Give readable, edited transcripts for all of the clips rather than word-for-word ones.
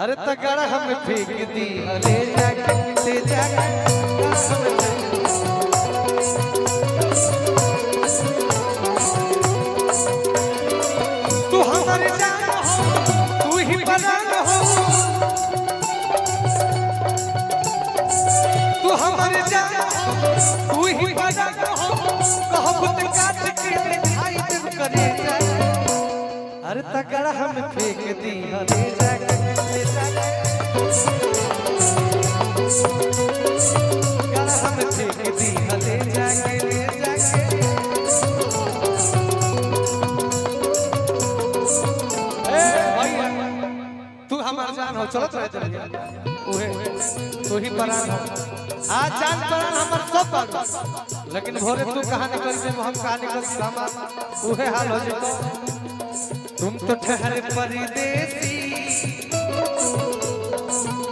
अरे तगड़ा हम फेंक दी ले जाके तू हमारे जान हो तू ही परान हो तू हमारे जान हो तू ही परान हो कहबत काट के दिखाई देव करे जाए अरे तगड़ा हम फेंक दी ले जाके गड़ा हम फेंक दी ले जाके तू हमार जान हो चलत रहे उहे तू ही परान हो आज जान परान हमर सब बात लेकिन भोरे तू कहां निकल से हम कहां निकल से हमार उहे हाल हो जेतो तुम तो ठहरे परदेसी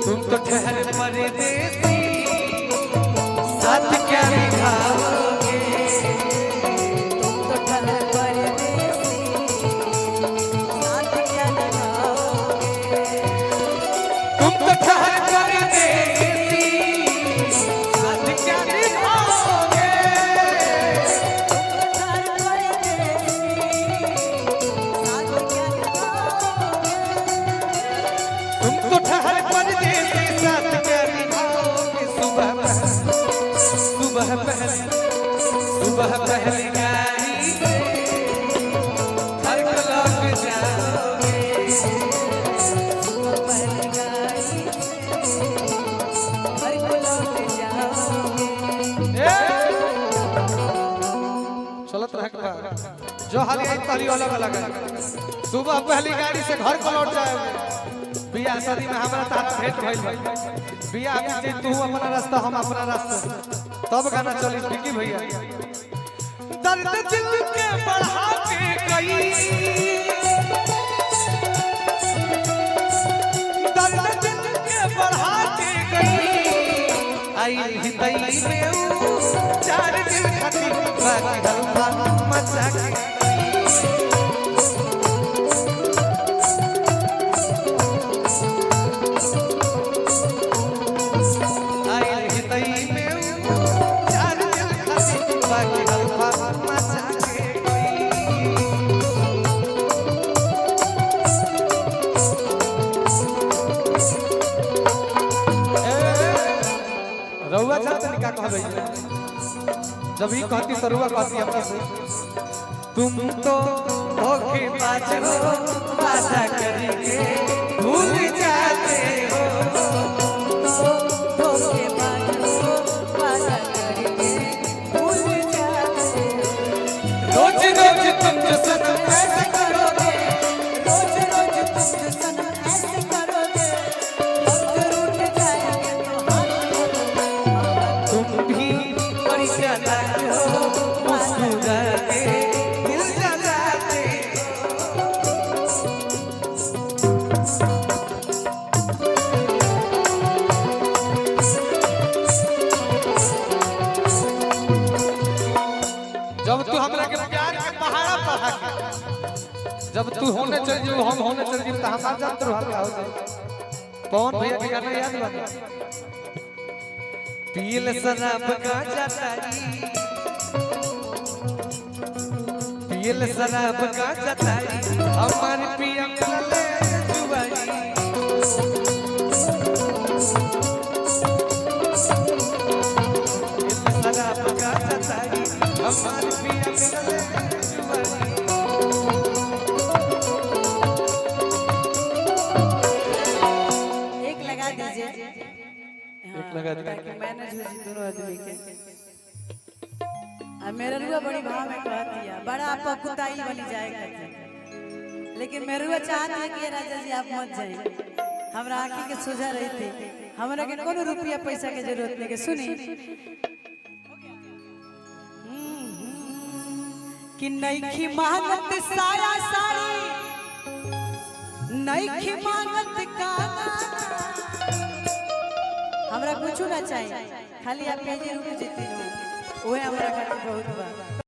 तुम तो ठहरे परदेसी साथ क्या निभाओगे तुम तो ठहरे परदेसी साथ क्या निभाओगे तुम तो ठहरे परदेसी साथ क्या निभाओगे तुम तो ठहरे परदेसी साथ क्या निभाओगे सुबह पहली गाड़ी घर को लौट जाओगे पहले गाड़ी घर को लौट जाओगे चलत रहे जो हाल आई ताली अलग अलग है सुबह पहली गाड़ी से घर को लौट जाओगे बियाह शादी में हमारा साथ भेंट भइल बा बियाह में जे तू अपना रास्ता हम अपना रास्ता तब गाना चली विकी भैया दर्द दिल के बढ़ा के गई दर्द दिल के बढ़ा के गई आई हितई में चार दिन खातिर बाकी हल्का मचा के रउआ चाहते निका कहबे जब ही कहती सरुआ कहती हमरा से तुम तो धोखेबाज हो वादा करके भूल जाते हो धोखेबाज हो वादा करके भूल जाते हो रोज रोज तुम जो सनम ऐसे करोगे रोज रोज तुम जो सनम ऐसे करोगे हम रूठ जाएंगे तो तुम भी परिचय हो मुस्कुरा के दिल जलाते जब तू हमरा के प्यार के पहाड़ा पढ़ा के जब तू होने चल जो हम होने चल जी त हमार जान तो हल्का हो जाए पवन भैया के गाना याद बा पील शराब गांजा तारी पील शराब गांजा तारी हमार पिया मिलले जुवाई पील शराब गांजा तारी हमार पिया मिलले जुवाई एक लगा दीजिए एक लगा दीजिए। ताकि मैनेज हो जाए दोनों आदमी के अब मेरा रुआ बड़ी भाव में कहती है बड़ा पकुताई बनी जाएगा लेकिन मेरा रुआ चाहती है कि ये राजा जी आप मत जाइए हमरा आंखी के सोझा रही थी हमरा के कोनो रुपया पैसा के जरूरत नहीं के सुनी कि नईखी मांगत साया साड़ी नईखी मांगत काना हमरा कुछ ना चाहिए खाली आप कहिए रुक जेती ओए हमरा खातिर बहुत बा।